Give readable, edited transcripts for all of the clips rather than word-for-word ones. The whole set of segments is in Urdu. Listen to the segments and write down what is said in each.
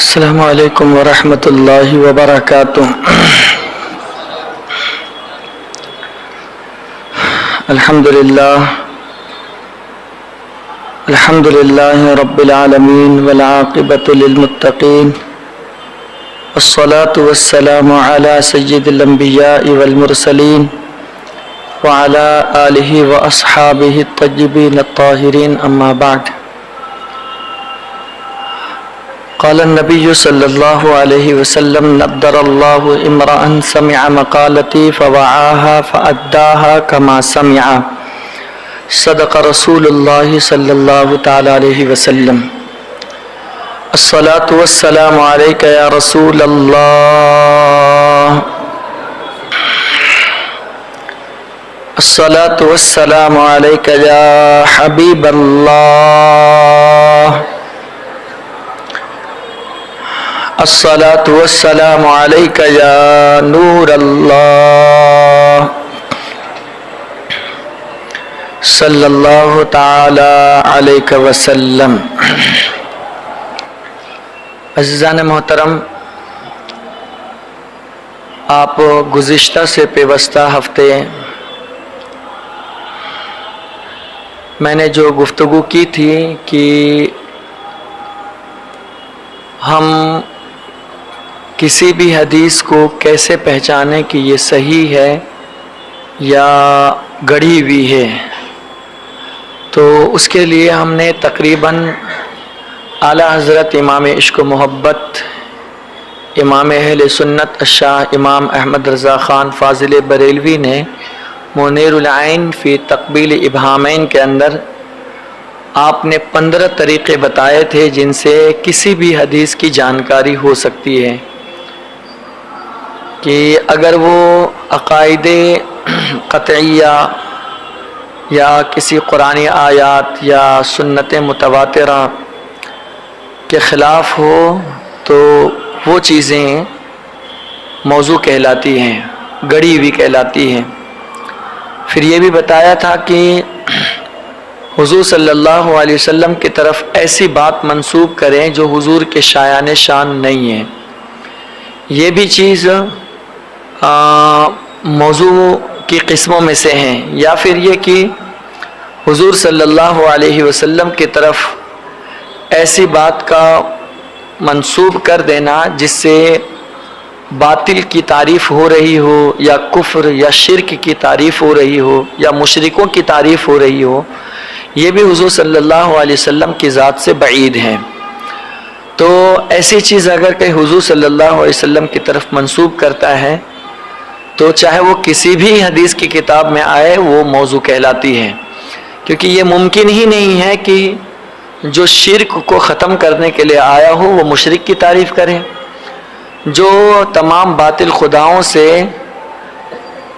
السلام علیکم ورحمۃ اللہ وبرکاتہ۔ الحمد للہ رب العالمین والعاقبۃ للمتقین والصلاة والسلام علی سید الانبیاء والمرسلین وعلی آلہ واصحابہ الطیبین الطاہرین، اما بعد۔ قال النبی صلی اللہ علیہ وسلم: نضر اللہ امرأ سمع مقالتی فوعاها فأداها كما سمع۔ صدق رسول اللہ صلی اللہ تعالی علیہ وسلم۔ الصلاة والسلام علیک یا رسول اللہ، الصلاة والسلام علیک یا حبیب اللہ، الصلاة والسلام علیک یا نور اللہ، صلی اللہ تعالی علیہ وسلم۔ عزیزان محترم، آپ گزشتہ سے پیوستہ ہفتے میں نے جو گفتگو کی تھی کہ ہم کسی بھی حدیث کو کیسے پہچانیں کہ یہ صحیح ہے یا گڑھی ہوئی ہے، تو اس کے لیے ہم نے تقریباً اعلیٰ حضرت امام عشق و محبت، امام اہل سنت الشاہ امام احمد رضا خان فاضل بریلوی نے منیر العین فی تقبیل ابہامین کے اندر آپ نے 15 طریقے بتائے تھے جن سے کسی بھی حدیث کی جانکاری ہو سکتی ہے کہ اگر وہ عقائد قطعیہ یا کسی قرآنی آیات یا سنت متواترہ کے خلاف ہو تو وہ چیزیں موضوع کہلاتی ہیں، گڑھی ہوئی کہلاتی ہیں۔ پھر یہ بھی بتایا تھا کہ حضور صلی اللہ علیہ وسلم کی طرف ایسی بات منسوب کریں جو حضور کے شایان شان نہیں ہے، یہ بھی چیز موضوع کی قسموں میں سے ہیں۔ یا پھر یہ کہ حضور صلی اللہ علیہ وسلم کی طرف ایسی بات کا منسوب کر دینا جس سے باطل کی تعریف ہو رہی ہو یا کفر یا شرک کی تعریف ہو رہی ہو یا مشرکوں کی تعریف ہو رہی ہو، یہ بھی حضور صلی اللہ علیہ وسلم کی ذات سے بعید ہے۔ تو ایسی چیز اگر کہ حضور صلی اللہ علیہ وسلم کی طرف منسوب کرتا ہے تو چاہے وہ کسی بھی حدیث کی کتاب میں آئے وہ موضوع کہلاتی ہے، کیونکہ یہ ممکن ہی نہیں ہے کہ جو شرک کو ختم کرنے کے لیے آیا ہو وہ مشرک کی تعریف کرے، جو تمام باطل خداؤں سے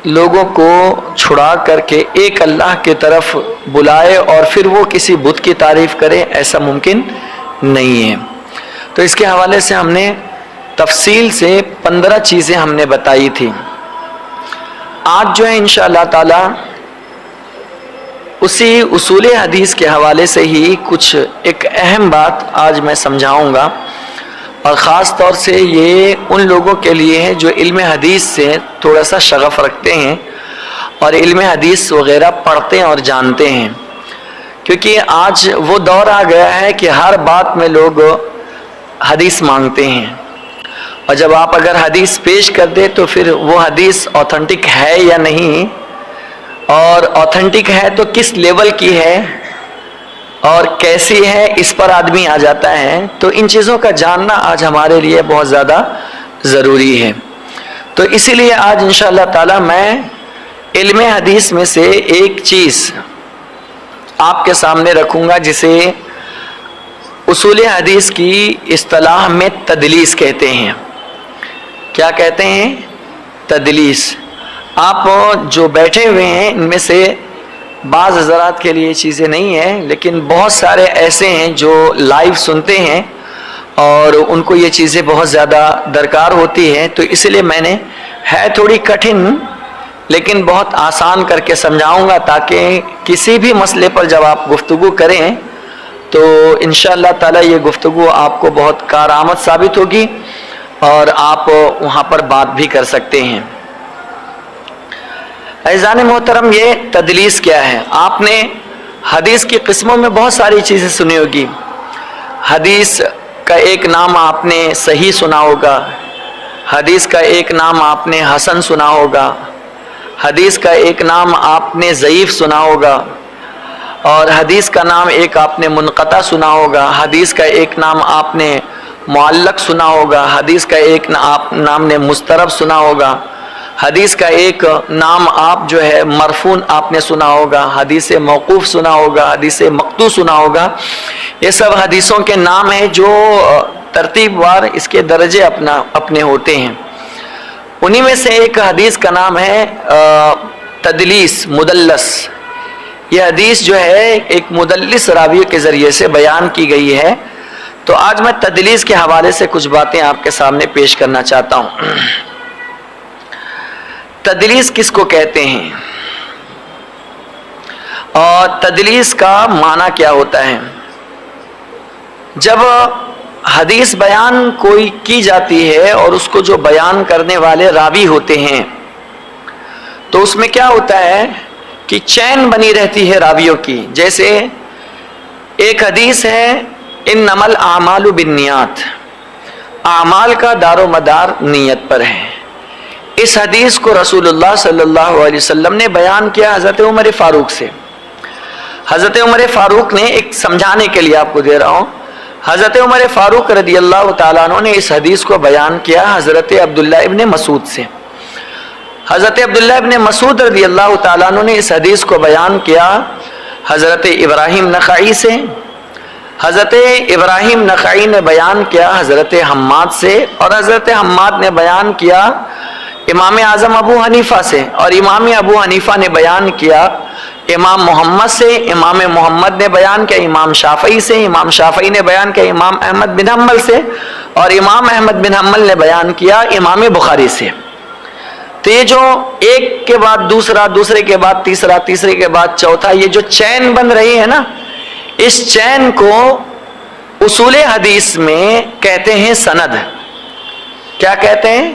لوگوں کو چھڑا کر کے ایک اللہ کی طرف بلائے اور پھر وہ کسی بت کی تعریف کرے، ایسا ممکن نہیں ہے۔ تو اس کے حوالے سے ہم نے تفصیل سے 15 چیزیں ہم نے بتائی تھی۔ آج جو ہے انشاءاللہ تعالی اسی اصول حدیث کے حوالے سے ہی کچھ ایک اہم بات آج میں سمجھاؤں گا، اور خاص طور سے یہ ان لوگوں کے لیے ہے جو علم حدیث سے تھوڑا سا شغف رکھتے ہیں اور علم حدیث وغیرہ پڑھتے ہیں اور جانتے ہیں، کیونکہ آج وہ دور آ گیا ہے کہ ہر بات میں لوگ حدیث مانگتے ہیں، اور جب آپ اگر حدیث پیش کر دیں تو پھر وہ حدیث اوتھینٹک ہے یا نہیں، اور اوتھینٹک ہے تو کس لیول کی ہے اور کیسی ہے، اس پر آدمی آ جاتا ہے۔ تو ان چیزوں کا جاننا آج ہمارے لیے بہت زیادہ ضروری ہے۔ تو اسی لیے آج انشاءاللہ تعالی میں علم حدیث میں سے ایک چیز آپ کے سامنے رکھوں گا جسے اصول حدیث کی اصطلاح میں تدلیس کہتے ہیں۔ کیا کہتے ہیں؟ تدلیس۔ آپ جو بیٹھے ہوئے ہیں ان میں سے بعض حضرات کے لیے چیزیں نہیں ہیں، لیکن بہت سارے ایسے ہیں جو لائیو سنتے ہیں اور ان کو یہ چیزیں بہت زیادہ درکار ہوتی ہیں، تو اس لیے میں نے ہے تھوڑی کٹھن لیکن بہت آسان کر کے سمجھاؤں گا، تاکہ کسی بھی مسئلے پر جب آپ گفتگو کریں تو انشاءاللہ تعالی یہ گفتگو آپ کو بہت کارآمد ثابت ہوگی اور آپ وہاں پر بات بھی کر سکتے ہیں۔ عزیزان محترم، یہ تدلیس کیا ہے؟ آپ نے حدیث کی قسموں میں بہت ساری چیزیں سنی ہوگی۔ حدیث کا ایک نام آپ نے صحیح سنا ہوگا، حدیث کا ایک نام آپ نے حسن سنا ہوگا، حدیث کا ایک نام آپ نے ضعیف سنا ہوگا، اور حدیث کا نام ایک آپ نے منقطع سنا ہوگا، حدیث کا ایک نام آپ نے معلق سنا ہوگا، حدیث کا ایک نام نے مسترب سنا ہوگا، حدیث کا ایک نام آپ جو ہے مرفوع آپ نے سنا ہوگا، حدیث موقوف سنا ہوگا، حدیث مقطوع سنا ہوگا۔ یہ سب حدیثوں کے نام ہیں جو ترتیب وار اس کے درجے اپنے ہوتے ہیں۔ انہی میں سے ایک حدیث کا نام ہے تدلیس، مدلس۔ یہ حدیث جو ہے ایک مدلس راوی کے ذریعے سے بیان کی گئی ہے۔ تو آج میں تدلیس کے حوالے سے کچھ باتیں آپ کے سامنے پیش کرنا چاہتا ہوں۔ تدلیس کس کو کہتے ہیں اور تدلیس کا معنی کیا ہوتا ہے؟ جب حدیث بیان کوئی کی جاتی ہے اور اس کو جو بیان کرنے والے راوی ہوتے ہیں تو اس میں کیا ہوتا ہے کہ چین بنی رہتی ہے راویوں کی۔ جیسے ایک حدیث ہے انما الاعمال بالنیات، اعمال کا دار و مدار نیت پر ہے۔ اس حدیث کو رسول اللہ صلی اللہ علیہ وسلم نے بیان کیا حضرت عمر فاروق سے۔ حضرت عمر فاروق نے، ایک سمجھانے کے لیے آپ کو دے رہا ہوں، حضرت عمر فاروق رضی اللہ تعالیٰ عنہ نے اس حدیث کو بیان کیا حضرت عبداللہ ابن مسعود سے۔ حضرت عبداللہ ابن مسعود رضی اللہ تعالیٰ عنہ نے اس حدیث کو بیان کیا حضرت ابراہیم نخعی سے۔ حضرت ابراہیم نخعی نے بیان کیا حضرت حماد سے، اور حضرت حماد نے بیان کیا امام اعظم ابو حنیفہ سے، اور امام ابو حنیفہ نے بیان کیا امام محمد سے، امام محمد نے بیان کیا امام شافعی سے، امام شافعی نے بیان کیا امام احمد بن حنبل سے، اور امام احمد بن حنبل نے بیان کیا امام بخاری سے۔ تو یہ جو ایک کے بعد دوسرا، دوسرے کے بعد تیسرا، تیسرے کے بعد چوتھا، یہ جو چین بن رہی ہے نا، اس چین کو اصول حدیث میں کہتے ہیں سند۔ کیا کہتے ہیں؟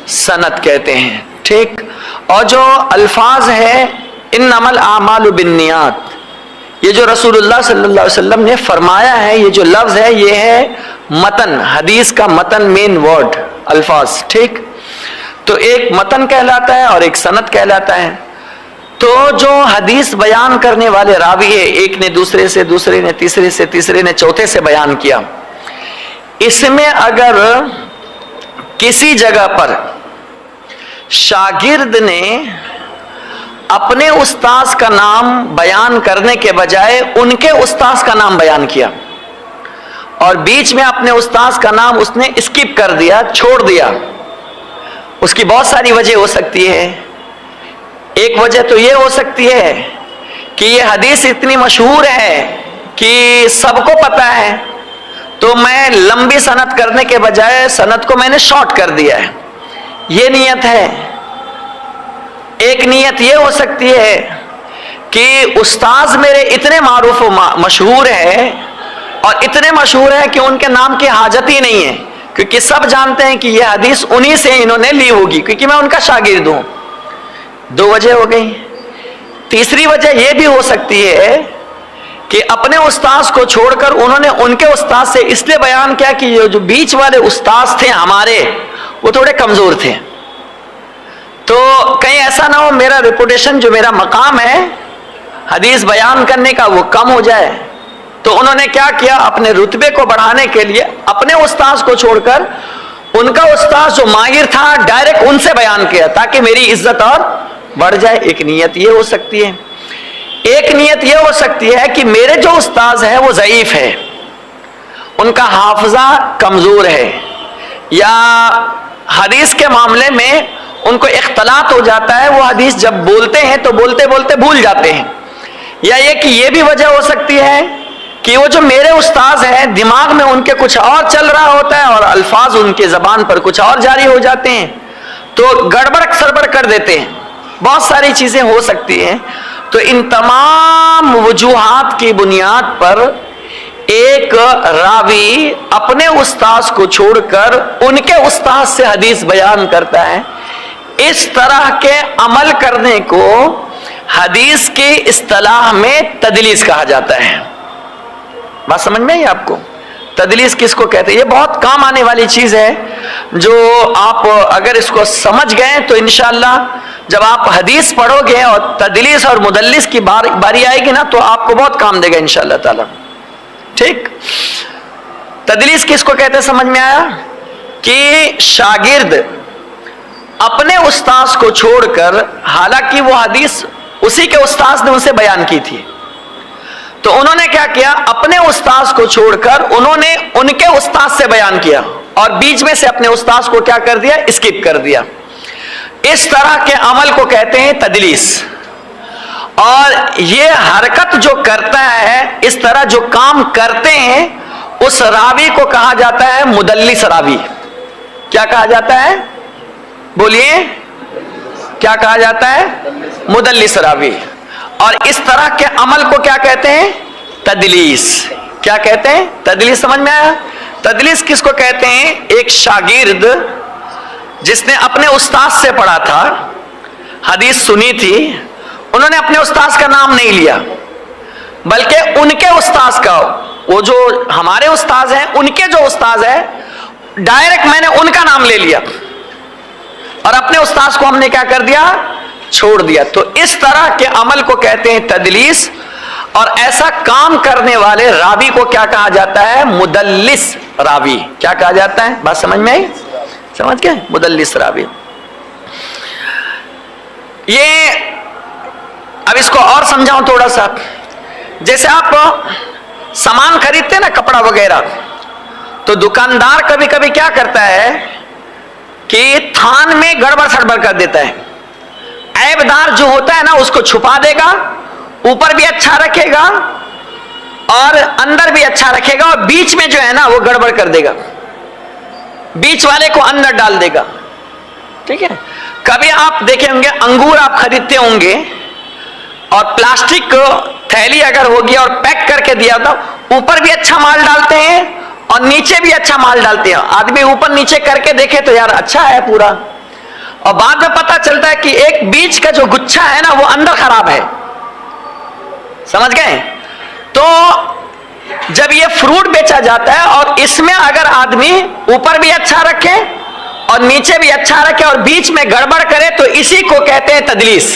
سند کہتے ہیں، ٹھیک۔ اور جو الفاظ ہے انما الاعمال بالنیات، یہ جو رسول اللہ صلی اللہ علیہ وسلم نے فرمایا ہے، یہ جو لفظ ہے یہ ہے متن، حدیث کا متن، مین ورڈ، الفاظ، ٹھیک۔ تو ایک متن کہلاتا ہے اور ایک سند کہلاتا ہے۔ تو جو حدیث بیان کرنے والے راوی ہے، ایک نے دوسرے سے، دوسرے نے تیسرے سے، تیسرے نے چوتھے سے بیان کیا، اس میں اگر کسی جگہ پر شاگرد نے اپنے استاذ کا نام بیان کرنے کے بجائے ان کے استاذ کا نام بیان کیا، اور بیچ میں اپنے استاذ کا نام اس نے اسکپ کر دیا، چھوڑ دیا، اس کی بہت ساری وجہ ہو سکتی ہے۔ ایک وجہ تو یہ ہو سکتی ہے کہ یہ حدیث اتنی مشہور ہے کہ سب کو پتہ ہے، تو میں لمبی سند کرنے کے بجائے سند کو میں نے شارٹ کر دیا ہے، یہ نیت ہے۔ ایک نیت یہ ہو سکتی ہے کہ استاذ میرے اتنے معروف و مشہور ہے، اور اتنے مشہور ہے کہ ان کے نام کی حاجت ہی نہیں ہے، کیونکہ سب جانتے ہیں کہ یہ حدیث انہی سے انہوں نے لی ہوگی، کیونکہ میں ان کا شاگرد ہوں۔ دو وجہ ہو گئی۔ تیسری وجہ یہ بھی ہو سکتی ہے کہ اپنے استاذ کو چھوڑ کر انہوں نے ان کے استاذ سے اس لیے بیان کیا کہ یہ جو بیچ والے استاذ تھے ہمارے، وہ تھوڑے کمزور تھے، تو کہیں ایسا نہ ہو میرا ریپوٹیشن، جو میرا مقام ہے حدیث بیان کرنے کا، وہ کم ہو جائے۔ تو انہوں نے کیا کیا، اپنے رتبے کو بڑھانے کے لیے اپنے استاذ کو چھوڑ کر ان کا استاذ جو ماہر تھا ڈائریکٹ ان سے بیان کیا، تاکہ میری عزت اور بڑھ جائے۔ ایک نیت یہ ہو سکتی ہے۔ ایک نیت یہ ہو سکتی ہے کہ میرے جو استاذ ہے وہ ضعیف ہے، ان کا حافظہ کمزور ہے، یا حدیث کے معاملے میں ان کو اختلاط ہو جاتا ہے، وہ حدیث جب بولتے ہیں تو بولتے بولتے بھول جاتے ہیں۔ یا یہ کہ یہ بھی وجہ ہو سکتی ہے کہ وہ جو میرے استاذ ہیں دماغ میں ان کے کچھ اور چل رہا ہوتا ہے اور الفاظ ان کے زبان پر کچھ اور جاری ہو جاتے ہیں، تو گڑبڑ سڑبڑ کر دیتے ہیں۔ بہت ساری چیزیں ہو سکتی ہیں۔ تو ان تمام وجوہات کی بنیاد پر ایک راوی اپنے استاذ کو چھوڑ کر ان کے استاذ سے حدیث بیان کرتا ہے، اس طرح کے عمل کرنے کو حدیث کی اصطلاح میں تدلیس کہا جاتا ہے۔ بات سمجھ میں آئی آپ کو؟ تدلیس کس کو کہتے ہیں؟ یہ بہت کام آنے والی چیز ہے، جو آپ اگر اس کو سمجھ گئے تو انشاءاللہ جب آپ حدیث پڑھو گے اور تدلیس اور مدلس کی باری آئے گی نا تو آپ کو بہت کام دے گا انشاءاللہ تعالی۔ ٹھیک، تدلیس کس کو کہتے ہیں سمجھ میں آیا؟ کہ شاگرد اپنے استاذ کو چھوڑ کر، حالانکہ وہ حدیث اسی کے استاذ نے اسے بیان کی تھی، تو انہوں نے کیا کیا؟ اپنے استاذ کو چھوڑ کر انہوں نے ان کے استاذ سے بیان کیا اور بیچ میں سے اپنے استاذ کو کیا کر دیا؟ اسکپ کر دیا۔ اس طرح کے عمل کو کہتے ہیں تدلیس۔ اور یہ حرکت جو کرتا ہے، اس طرح جو کام کرتے ہیں، اس راوی کو کہا جاتا ہے مدلس راوی۔ کیا کہا جاتا ہے؟ بولیے، کیا کہا جاتا ہے؟ مدلس راوی۔ اور اس طرح کے عمل کو کیا کہتے ہیں؟ تدلیس۔ کیا کہتے ہیں؟ تدلیس۔ سمجھ میں آیا؟ تدلیس کس کو کہتے ہیں؟ ایک شاگرد جس نے اپنے استاذ سے پڑھا تھا، حدیث سنی تھی، انہوں نے اپنے استاذ کا نام نہیں لیا بلکہ ان کے استاذ کا، وہ جو ہمارے استاذ ہیں ان کے جو استاذ ہے، ڈائریکٹ میں نے ان کا نام لے لیا اور اپنے استاذ کو ہم نے کیا کر دیا؟ چھوڑ دیا۔ تو اس طرح کے عمل کو کہتے ہیں تدلیس، اور ایسا کام کرنے والے راوی کو کیا کہا جاتا ہے؟ مدلس راوی۔ کیا کہا جاتا ہے؟ بات سمجھ میں آئی؟ سمجھ گئے؟ مدلس راوی۔ یہ اب اس کو اور سمجھاؤں تھوڑا سا۔ جیسے آپ سامان خریدتے ہیں نا، کپڑا وغیرہ، تو دکاندار کبھی کبھی کیا کرتا ہے کہ تھان میں گڑبڑ سڑبڑ کر دیتا ہے۔ عیب دار جو ہوتا ہے نا اس کو چھپا دے گا، اوپر بھی اچھا رکھے گا اور اندر بھی اچھا رکھے گا، اور بیچ میں جو ہے نا وہ گڑبڑ کر دے گا، بیچ والے کو اندر ڈال دے گا۔ ٹھیک ہے؟ کبھی آپ دیکھیں ہوں گے انگور آپ خریدتے ہوں گے اور پلاسٹک تھیلی اگر ہوگی اور پیک کر کے دیا تھا، اوپر بھی اچھا مال ڈالتے ہیں اور نیچے بھی اچھا مال ڈالتے ہیں۔ آدمی اوپر نیچے کر کے دیکھے تو یار اچھا ہے پورا، اور بعد میں پتا چلتا ہے کہ ایک بیچ کا جو گچھا ہے نا وہ اندر خراب ہے۔ سمجھ گئے؟ تو جب یہ فروٹ بیچا جاتا ہے اور اس میں اگر آدمی اوپر بھی اچھا رکھے اور نیچے بھی اچھا رکھے اور بیچ میں گڑبڑ کرے تو اسی کو کہتے ہیں تدلیس۔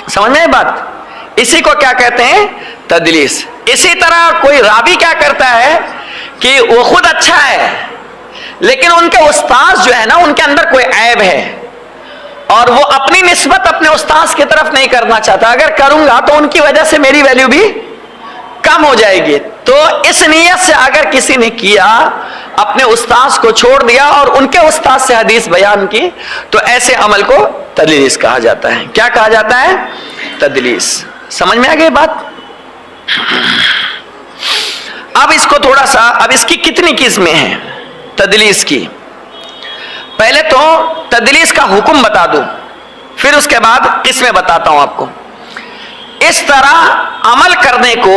سمجھ میں بات؟ اسی کو کیا کہتے ہیں؟ تدلیس۔ اسی طرح کوئی راوی کیا کرتا ہے کہ وہ خود اچھا ہے لیکن ان کے استاذ جو ہے نا ان کے اندر کوئی عیب ہے اور وہ اپنی نسبت اپنے استاذ کی طرف نہیں کرنا چاہتا، اگر کروں گا تو ان کی وجہ سے میری ویلیو بھی کم ہو جائے گی۔ تو اس نیت سے اگر کسی نے کیا، اپنے استاذ کو چھوڑ دیا اور ان کے استاذ سے حدیث بیان کی، تو ایسے عمل کو تدلیس کہا جاتا ہے۔ کیا کہا جاتا ہے؟ تدلیس۔ سمجھ میں آ گئی بات؟ اب اس کو تھوڑا سا، اب اس کی کتنی قسمیں ہیں تدلیس کی؟ پہلے تو تدلیس کا حکم بتا دوں، پھر اس کے بعد قسمیں بتاتا ہوں آپ کو۔ اس طرح عمل کرنے کو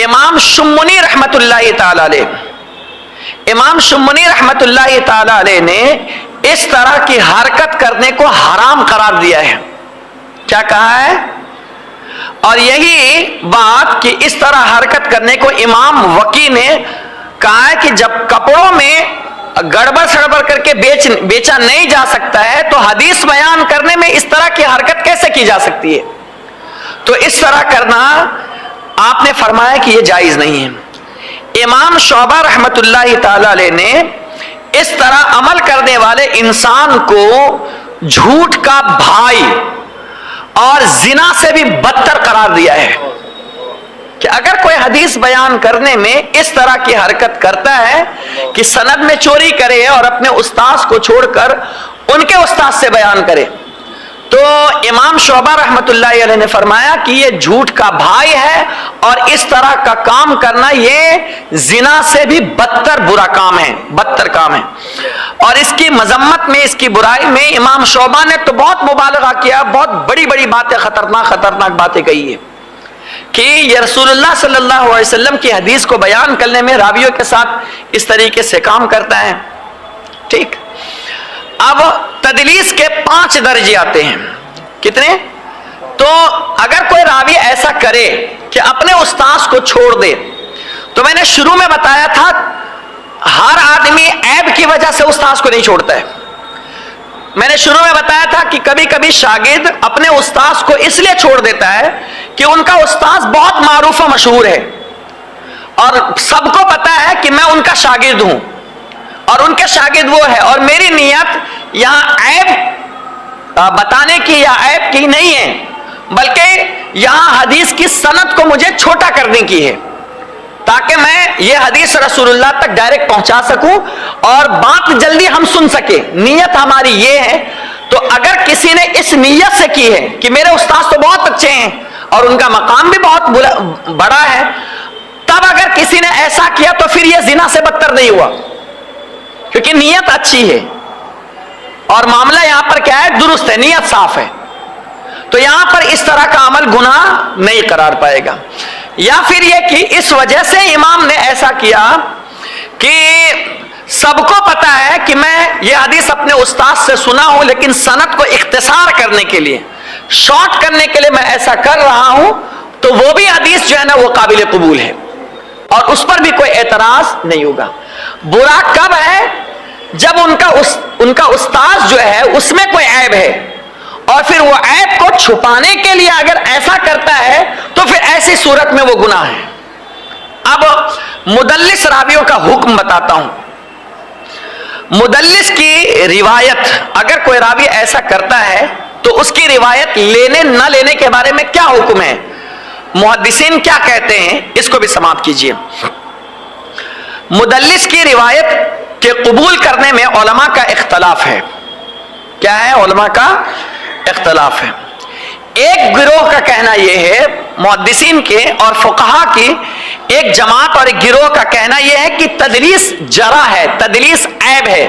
امام شمنی رحمت اللہ تعالی علیہ، امام شمنی رحمت اللہ تعالی علیہ نے اس طرح کی حرکت کرنے کو حرام قرار دیا ہے۔ کیا کہا ہے؟ اور یہی بات کہ اس طرح حرکت کرنے کو امام وقی نے کہا ہے کہ جب کپڑوں میں گڑبڑ سڑبڑ کر کے بیچا نہیں جا سکتا ہے تو حدیث بیان کرنے میں اس طرح کی حرکت کیسے کی جا سکتی ہے؟ تو اس طرح کرنا آپ نے فرمایا کہ یہ جائز نہیں ہے۔ امام شعبہ رحمت اللہ تعالی علیہ نے اس طرح عمل کرنے والے انسان کو جھوٹ کا بھائی اور زنا سے بھی بدتر قرار دیا ہے کہ اگر کوئی حدیث بیان کرنے میں اس طرح کی حرکت کرتا ہے کہ سند میں چوری کرے اور اپنے استاذ کو چھوڑ کر ان کے استاذ سے بیان کرے، تو امام شعبہ رحمت اللہ علیہ نے فرمایا کہ یہ جھوٹ کا بھائی ہے اور اس طرح کا کام کرنا یہ زنا سے بھی بدتر برا کام ہے، بدتر کام ہے۔ اور اس کی مذمت میں، اس کی برائی میں امام شعبہ نے تو بہت مبالغہ کیا، بہت بڑی بڑی باتیں، خطرناک خطرناک باتیں کہی ہے کہ یہ رسول اللہ صلی اللہ علیہ وسلم کی حدیث کو بیان کرنے میں راویوں کے ساتھ اس طریقے سے کام کرتا ہے. ٹھیک. اب تدلیس کے 5 درجے آتے ہیں. کتنے؟ تو اگر کوئی راوی ایسا کرے کہ اپنے استاذ کو چھوڑ دے، تو میں نے شروع میں بتایا تھا ہر آدمی عیب کی وجہ سے استاذ کو نہیں چھوڑتا ہے. میں نے شروع میں بتایا تھا کہ کبھی کبھی شاگرد اپنے استاذ کو اس لیے چھوڑ دیتا ہے کہ ان کا استاذ بہت معروف و مشہور ہے اور سب کو پتا ہے کہ میں ان کا شاگرد ہوں اور ان کے شاگرد وہ ہے، اور میری نیت یہاں عیب بتانے کی یا عیب کی نہیں ہے، بلکہ یہاں حدیث کی سند کو مجھے چھوٹا کرنے کی ہے تاکہ میں یہ حدیث رسول اللہ تک ڈائریکٹ پہنچا سکوں اور بات جلدی ہم سن سکے. نیت ہماری یہ ہے. تو اگر کسی نے اس نیت سے کی ہے کہ میرے استاذ تو بہت اچھے ہیں اور ان کا مقام بھی بہت بڑا ہے، تب اگر کسی نے ایسا کیا تو پھر یہ زنا سے بدتر نہیں ہوا، کیونکہ نیت اچھی ہے اور معاملہ یہاں پر کیا ہے؟ درست ہے، نیت صاف ہے. تو یہاں پر اس طرح کا عمل گناہ نہیں قرار پائے گا. یا پھر یہ کہ اس وجہ سے امام نے ایسا کیا کہ سب کو پتا ہے کہ میں یہ حدیث اپنے استاد سے سنا ہوں، لیکن سند کو اختصار کرنے کے لیے، شارٹ کرنے کے لیے میں ایسا کر رہا ہوں، تو وہ بھی حدیث جو ہے نا وہ قابل قبول ہے اور اس پر بھی کوئی اعتراض نہیں ہوگا. برا کب ہے؟ جب ان کا استاد جو ہے اس میں کوئی عیب ہے اور پھر وہ عیب کو چھپانے کے لیے اگر ایسا کرتا ہے تو پھر ایسی صورت میں وہ گناہ ہے. اب مدلس راویوں کا حکم بتاتا ہوں. مدلس کی روایت اگر کوئی راوی ایسا کرتا ہے تو اس کی روایت لینے نہ لینے کے بارے میں کیا حکم ہے، محدثین کیا کہتے ہیں، اس کو بھی سماعت کیجیے. مدلس کی روایت کے قبول کرنے میں علماء کا اختلاف ہے. کیا ہے؟ علماء کا اختلاف ہے. ایک گروہ کا کہنا یہ ہے، محدثین کے اور فقہا کی ایک جماعت اور ایک گروہ کا کہنا یہ ہے کہ تدلیس جرح ہے، تدلیس عیب ہے.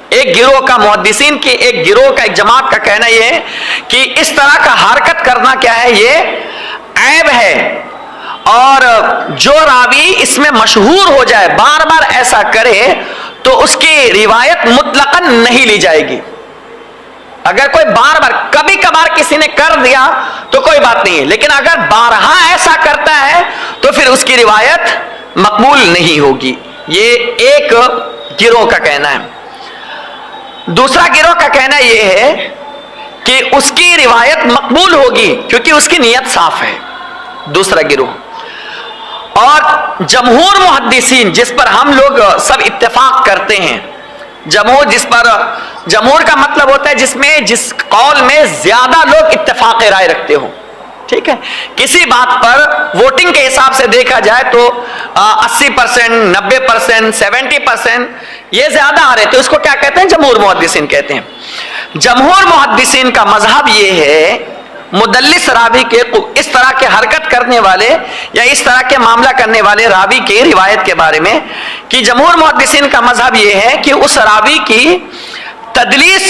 ایک گروہ کا محدثین کی ایک گروہ کا ایک جماعت کا کہنا یہ ہے کہ اس طرح کا حرکت کرنا کیا ہے، یہ عیب ہے، اور جو راوی اس میں مشہور ہو جائے، بار بار ایسا کرے، تو اس کی روایت مطلقاً نہیں لی جائے گی. اگر کوئی بار بار کبھی کبھار کسی نے کر دیا تو کوئی بات نہیں ہے، لیکن اگر بارہا ایسا کرتا ہے تو پھر اس کی روایت مقبول نہیں ہوگی. یہ ایک گروہ کا کہنا ہے. دوسرا گروہ کا کہنا یہ ہے کہ اس کی روایت مقبول ہوگی کیونکہ اس کی نیت صاف ہے. دوسرا گروہ. اور جمہور محدثین جس پر ہم لوگ سب اتفاق کرتے ہیں، جمہور کا مطلب ہوتا ہے جس قول میں زیادہ لوگ اتفاق رائے رکھتے ہو. ٹھیک ہے، کسی بات پر ووٹنگ کے حساب سے دیکھا جائے تو 80%، 90%، 70% یہ زیادہ آ رہے تھے، اس کو کیا کہتے ہیں؟ جمہور محدثین کہتے ہیں. جمہور محدثین کا مذہب یہ ہے مدلس راوی کے اس طرح کے حرکت کرنے والے یا اس طرح کے معاملہ کرنے والے راوی کی روایت کے بارے میں کہ جمہور محدثین کا مذہب یہ ہے کہ اس راوی کی تدلیس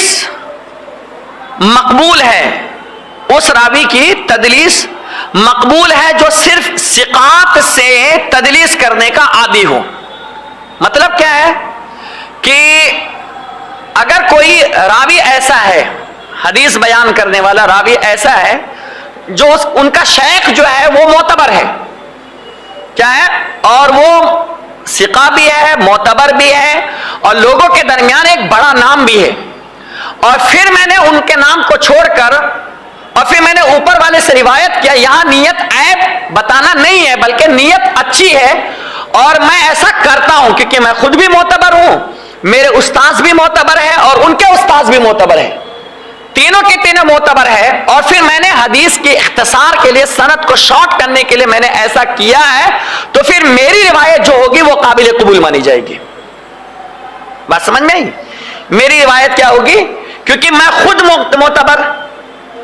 مقبول ہے، اس راوی کی تدلیس مقبول ہے جو صرف ثقات سے تدلیس کرنے کا عادی ہو. مطلب کیا ہے کہ اگر کوئی راوی ایسا ہے، حدیث بیان کرنے والا راوی ایسا ہے جو ان کا شیخ جو ہے وہ معتبر ہے، کیا ہے، اور وہ ثقہ بھی ہے، معتبر بھی ہے، اور لوگوں کے درمیان ایک بڑا نام بھی ہے، اور پھر میں نے ان کے نام کو چھوڑ کر اور پھر میں نے اوپر والے سے روایت کیا. یہاں نیت عیب بتانا نہیں ہے بلکہ نیت اچھی ہے، اور میں ایسا کرتا ہوں کیونکہ میں خود بھی معتبر ہوں، میرے استاذ بھی معتبر ہے اور ان کے استاذ بھی معتبر ہے، تینوں کے تینوں معتبر ہے، اور پھر میں نے حدیث کے اختصار کے لیے، سند کو شارٹ کرنے کے لیے میں نے ایسا کیا ہے، تو پھر میری روایت جو ہوگی وہ قابل قبول مانی جائے گی. بات سمجھ میں آئی؟ میری روایت کیا ہوگی؟ کیونکہ میں خود معتبر،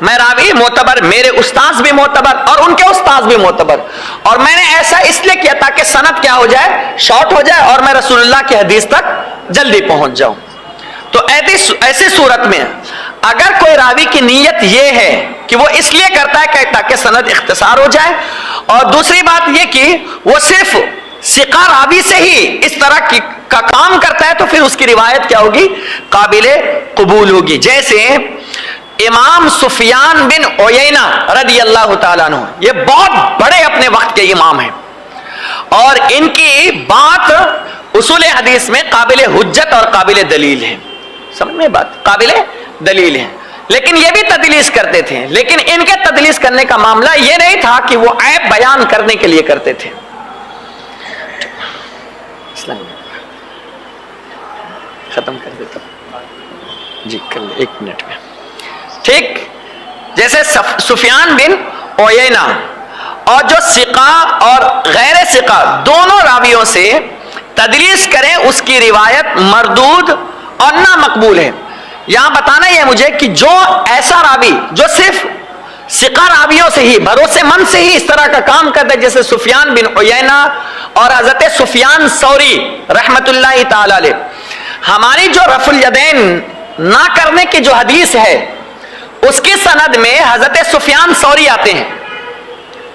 میں راوی معتبر، میرے استاذ بھی معتبر اور ان کے استاذ بھی معتبر، اور میں نے ایسا اس لیے کیا تاکہ سند کیا ہو جائے، شارٹ ہو جائے، اور میں رسول اللہ کی حدیث تک جلدی پہنچ جاؤں. تو ایسی صورت میں اگر کوئی راوی کی نیت یہ ہے کہ وہ اس لیے کرتا ہے کہ تاکہ سند اختصار ہو جائے، اور دوسری بات یہ کہ وہ صرف ثقہ راوی سے ہی اس طرح کا کام کرتا ہے تو پھر اس کی روایت کیا ہوگی؟ قابل قبول ہوگی۔ جیسے امام سفیان بن عیینہ رضی اللہ تعالیٰ عنہ، یہ بہت بڑے اپنے وقت کے امام ہیں، اور ان کی بات اصول حدیث میں قابل حجت اور قابل دلیل ہے، سمجھ میں بات؟ قابل دلیل ہے، لیکن یہ بھی تدلیس کرتے تھے، لیکن ان کے تدلیس کرنے کا معاملہ یہ نہیں تھا کہ وہ عیب بیان کرنے کے لیے کرتے تھے۔ ختم کر دیتا جی، کر لیں 1 منٹ میں، ٹھیک؟ جیسے سفیان بن عیینہ اور جو ثقہ اور غیر ثقہ دونوں راویوں سے تدلیس کریں، اس کی روایت مردود اور نہ مقبول ہے۔ یہاں بتانا یہ مجھے کہ جو ایسا راوی جو صرف ثقہ راویوں سے ہی، بھروسے مند سے ہی اس طرح کا کام کرتا ہے، جیسے سفیان بن عیینہ اور حضرت سفیان ثوری رحمت اللہ تعالی علیہ، ہماری جو رفع الیدین نہ کرنے کی جو حدیث ہے اس کی سند میں حضرت سفیان ثوری آتے ہیں۔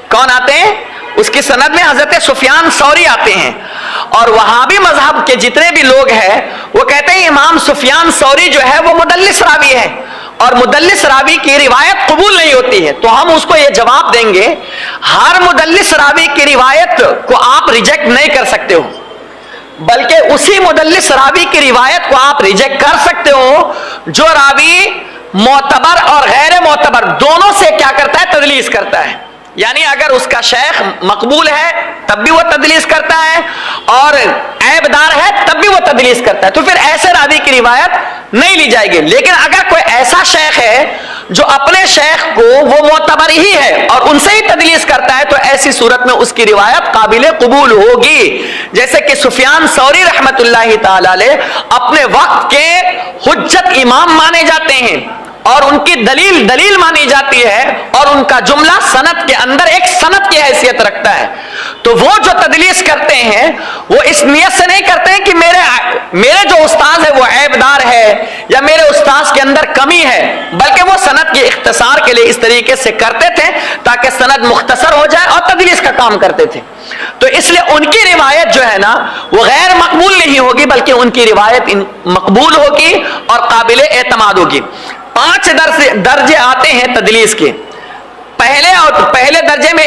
کون آتے ہیں؟ اس کی سند میں حضرت سفیان ثوری آتے ہیں، اور وہابی مذہب کے جتنے بھی لوگ ہیں وہ کہتے ہیں امام سفیان ثوری جو ہے وہ مدلس راوی ہے، اور مدلس راوی کی روایت قبول نہیں ہوتی ہے۔ تو ہم اس کو یہ جواب دیں گے، ہر مدلس راوی کی روایت کو آپ ریجیکٹ نہیں کر سکتے ہو، بلکہ اسی مدلس راوی کی روایت کو آپ ریجیکٹ کر سکتے ہو جو راوی معتبر اور غیر معتبر دونوں سے کیا کرتا ہے؟ تدلیس کرتا ہے۔ یعنی اگر اس کا شیخ مقبول ہے تب بھی وہ تدلیس کرتا ہے، اور عیب دار ہے تب بھی وہ تدلیس کرتا ہے، تو پھر ایسے راوی کی روایت نہیں لی جائے گی۔ لیکن اگر کوئی ایسا شیخ ہے جو اپنے شیخ کو وہ معتبر ہی ہے اور ان سے ہی تدلیس کرتا ہے تو ایسی صورت میں اس کی روایت قابل قبول ہوگی۔ جیسے کہ سفیان ثوری رحمت اللہ تعالی علیہ اپنے وقت کے حجت امام مانے جاتے ہیں، اور ان کی دلیل مانی جاتی ہے، اور ان کا جملہ سند کے اندر ایک سند کی حیثیت رکھتا ہے۔ تو وہ جو تدلیس کرتے ہیں وہ اس نیت سے نہیں کرتے ہیں کہ میرے جو استاد ہے وہ عیب دار ہے یا میرے استاد کے اندر کمی ہے، بلکہ وہ سند کے اختصار کے لیے اس طریقے سے کرتے تھے تاکہ سند مختصر ہو جائے، اور تدلیس کا کام کرتے تھے۔ تو اس لیے ان کی روایت جو ہے نا وہ غیر مقبول نہیں ہوگی، بلکہ ان کی روایت مقبول ہوگی اور قابل اعتماد ہوگی۔ 5 درجے آتے ہیں تدلیس کے۔ پہلے درجے میں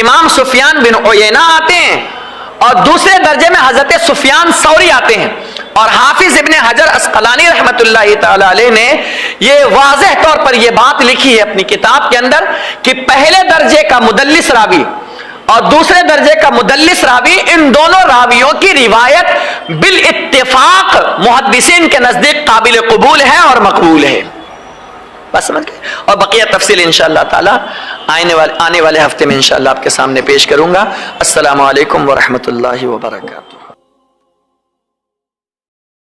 امام سفیان بن عیینہ آتے ہیں، اور دوسرے درجے میں حضرت سفیان ثوری آتے ہیں، اور حافظ ابن حجر عسقلانی رحمت اللہ تعالی علیہ نے یہ واضح طور پر یہ بات لکھی ہے اپنی کتاب کے اندر کہ پہلے درجے کا مدلس راوی اور دوسرے درجے کا مدلس راوی، ان دونوں راویوں کی روایت بالاتفاق محدثین کے نزدیک قابل قبول ہے اور مقبول ہے۔ بس سمجھ گئے؟ اور بقیہ تفصیل انشاءاللہ تعالی آنے والے ہفتے میں انشاءاللہ آپ کے سامنے پیش کروں گا۔ السلام علیکم ورحمۃ اللہ وبرکاتہ۔